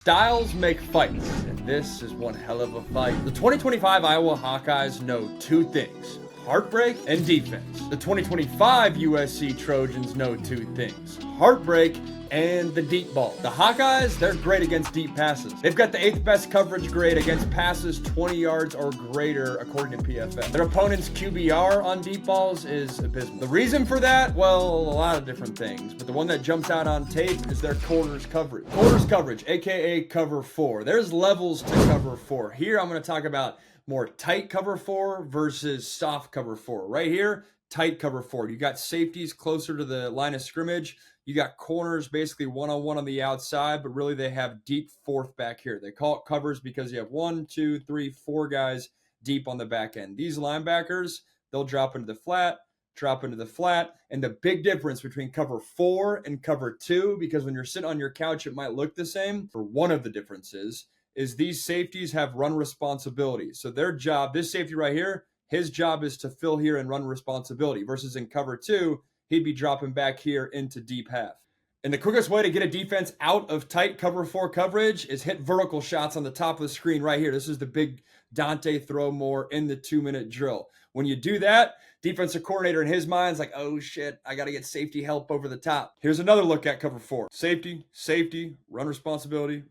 Styles make fights, and this is one hell of a fight. The 2025 Iowa Hawkeyes know two things: heartbreak and defense. The 2025 USC Trojans know two things: heartbreak and the deep ball. The Hawkeyes, they're great against deep passes. They've got the 8th best coverage grade against passes 20 yards or greater, according to PFF. Their opponent's QBR on deep balls is abysmal. The reason for that? Well, a lot of different things, but the one that jumps out on tape is their quarters coverage. Quarters coverage, aka cover 4. There's levels to cover 4. Here, I'm going to talk about more tight cover 4 versus soft cover 4. Right here, tight cover 4. You got safeties closer to the line of scrimmage. You got corners basically one-on-one on the outside, but really they have deep fourth back here. They call it covers because you have 1, 2, 3, 4 guys deep on the back end. These linebackers, they'll drop into the flat, and the big difference between cover 4 and cover 2, because when you're sitting on your couch, it might look the same. For one of the differences is these safeties have run responsibility. So their job, this safety right here, his job is to fill here and run responsibility, versus in cover 2, he'd be dropping back here into deep half. And the quickest way to get a defense out of tight cover 4 coverage is hit vertical shots on the top of the screen right here. This is the big Dante throw more in the 2-minute drill. When you do that, defensive coordinator in his mind is like, oh shit, I got to get safety help over the top. Here's another look at cover 4. Safety, run responsibility,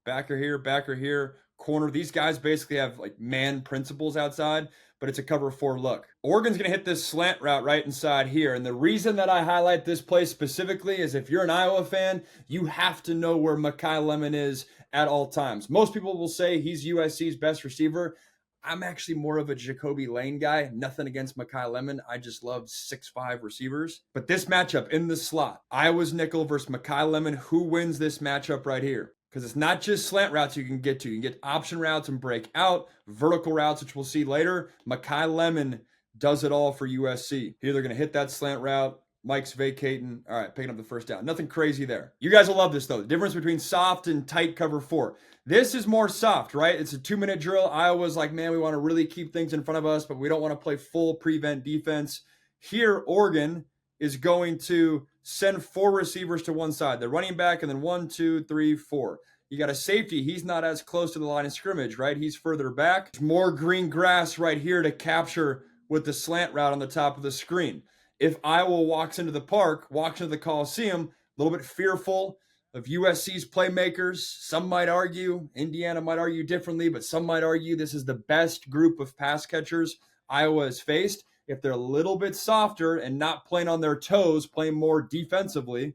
backer here, corner. These guys basically have like man principles outside, but it's a cover 4 look. Oregon's going to hit this slant route right inside here. And the reason that I highlight this play specifically is if you're an Iowa fan, you have to know where Makai Lemon is at all times. Most people will say he's USC's best receiver. I'm actually more of a Jacoby Lane guy. Nothing against Makai Lemon. I just love 6'5" receivers. But this matchup in the slot, Iowa's nickel versus Makai Lemon, who wins this matchup right here? Because it's not just slant routes you can get to. You can get option routes and break out, vertical routes, which we'll see later. Makai Lemon does it all for USC. Here they're going to hit that slant route. Mike's vacating. All right, picking up the first down. Nothing crazy there. You guys will love this, though. The difference between soft and tight cover 4. This is more soft, right? It's a 2-minute drill. Iowa's like, man, we want to really keep things in front of us, but we don't want to play full prevent defense. Here, Oregon is going to send 4 receivers to one side. The running back, and then 1, 2, 3, 4. You got a safety. He's not as close to the line of scrimmage, right? He's further back. There's more green grass right here to capture with the slant route on the top of the screen. If Iowa walks into the park, walks into the Coliseum, a little bit fearful of USC's playmakers. Some might argue, Indiana might argue differently, but some might argue this is the best group of pass catchers Iowa has faced. If they're a little bit softer and not playing on their toes, playing more defensively,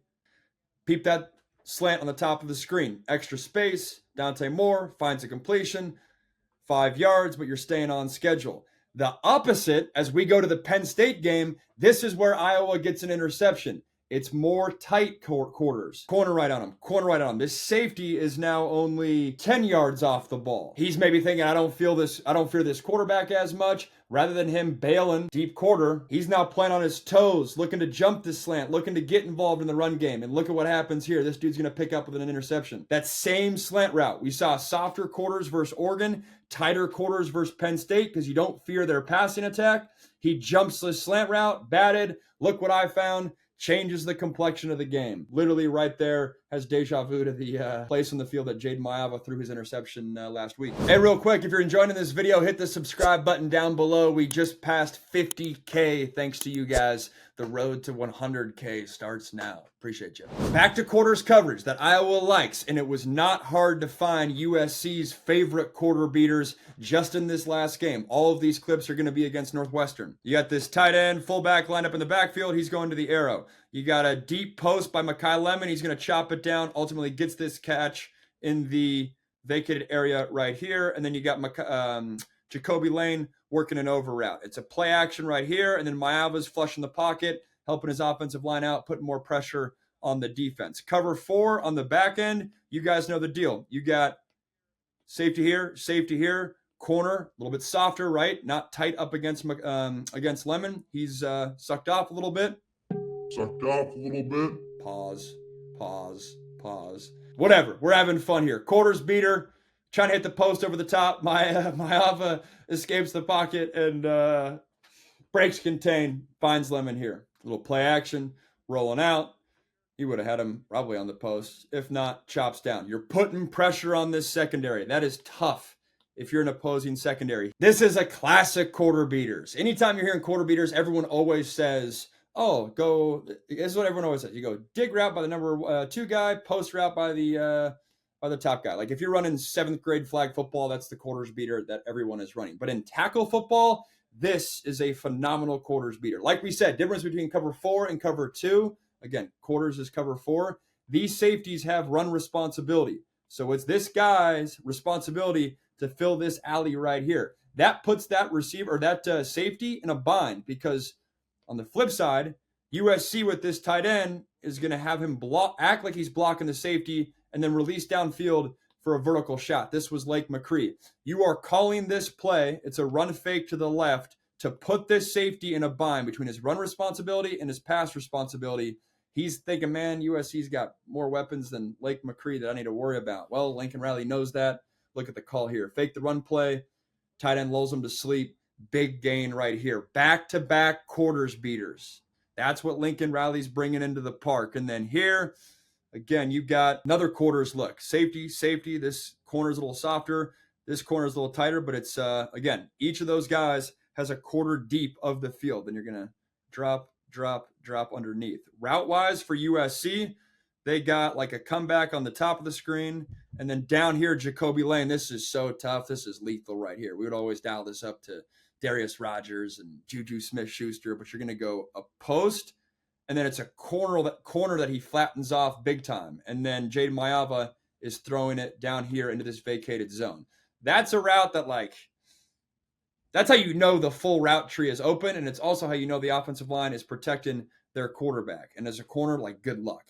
peep that slant on the top of the screen. Extra space, Dante Moore finds a completion, 5 yards, but you're staying on schedule. The opposite, as we go to the Penn State game, this is where Iowa gets an interception. It's more tight quarters. Corner right on him. This safety is now only 10 yards off the ball. He's maybe thinking, I don't fear this quarterback as much. Rather than him bailing deep quarter, he's now playing on his toes, looking to jump this slant, looking to get involved in the run game. And look at what happens here. This dude's going to pick up with an interception. That same slant route. We saw softer quarters versus Oregon, tighter quarters versus Penn State because you don't fear their passing attack. He jumps this slant route, batted. Look what I found. Changes the complexion of the game. Literally right there has deja vu to the place on the field that Jayden Maiava threw his interception last week. Hey, real quick, if you're enjoying this video, hit the subscribe button down below. We just passed 50K thanks to you guys. The road to 100K starts now. Appreciate you. Back to quarters coverage that Iowa likes, and it was not hard to find USC's favorite quarter beaters just in this last game. All of these clips are going to be against Northwestern. You got this tight end, fullback lined up in the backfield. He's going to the arrow. You got a deep post by Makai Lemon. He's going to chop it down, ultimately gets this catch in the vacated area right here. And then you got Jacoby Lane working an over route. It's a play action right here, and then Maiava's flushing the pocket, helping his offensive line out, putting more pressure on the defense. Cover 4 on the back end, you guys know the deal. You got safety here, corner, a little bit softer, right? Not tight up against Lemon. He's sucked off a little bit. Pause. Whatever, we're having fun here. Quarters beater, trying to hit the post over the top. Maiava escapes the pocket and breaks contain, finds Lemon here. Little play action, rolling out. he would have had him probably on the post. If not, chops down. You're putting pressure on this secondary. That is tough if you're an opposing secondary. This is a classic quarter beaters. Anytime you're hearing quarter beaters, everyone always says, oh, go, this is what everyone always says. You go dig route by the number 2 guy, post route by the top guy. Like if you're running 7th grade flag football, that's the quarters beater that everyone is running. But in tackle football, this is a phenomenal quarters beater. Like we said, difference between cover 4 and cover 2. Again, quarters is cover 4. These safeties have run responsibility. So it's this guy's responsibility to fill this alley right here. That puts that receiver or that safety in a bind, because on the flip side, USC with this tight end is going to have him act like he's blocking the safety and then release downfield for a vertical shot. This was Lake McCree. You are calling this play. It's a run fake to the left to put this safety in a bind between his run responsibility and his pass responsibility. He's thinking, man, USC's got more weapons than Lake McCree that I need to worry about. Well, Lincoln Riley knows that. Look at the call here. Fake the run play. Tight end lulls him to sleep. Big gain right here. Back-to-back quarters beaters. That's what Lincoln Riley's bringing into the park. And then here, again, you've got another quarters look. Safety. This corner's a little softer. This corner's a little tighter, but it's, again, each of those guys has a quarter deep of the field. Then you're going to drop underneath. Route-wise for USC, they got like a comeback on the top of the screen. And then down here, Jacoby Lane. This is so tough. This is lethal right here. We would always dial this up to Darius Rogers and Juju Smith-Schuster, but you're going to go a post, and then it's a corner that he flattens off big time. And then Jayden Maiava is throwing it down here into this vacated zone. That's a route that, like, that's how you know the full route tree is open, and it's also how you know the offensive line is protecting their quarterback. And as a corner, like, good luck.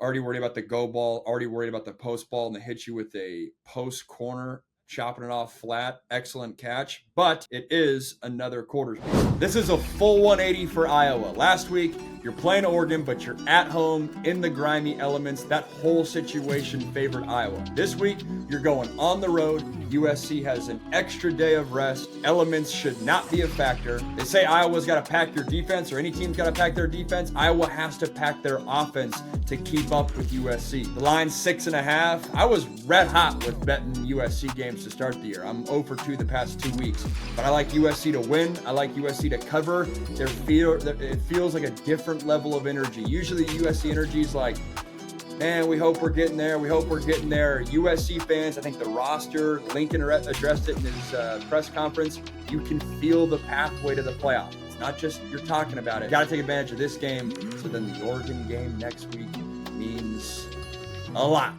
Already worried about the go ball, already worried about the post ball, and they hit you with a post corner, chopping it off flat. Excellent catch, but it is another quarters beater. This is a full 180 for Iowa. Last week, you're playing Oregon, but you're at home in the grimy elements. That whole situation favored Iowa. This week, you're going on the road. USC has an extra day of rest. Elements should not be a factor. They say Iowa's got to pack your defense, or any team's got to pack their defense. Iowa has to pack their offense to keep up with USC. The line's 6.5. I was red hot with betting USC games to start the year. I'm 0 for 2 the past 2 weeks, but I like USC to win. I like USC to cover. It feels like a different level of energy. Usually USC energy is like, man, we hope we're getting there. We hope we're getting there. USC fans, I think the roster, Lincoln addressed it in his press conference. You can feel the pathway to the playoff. It's not just you're talking about it. You got to take advantage of this game. So then the Oregon game next week means a lot.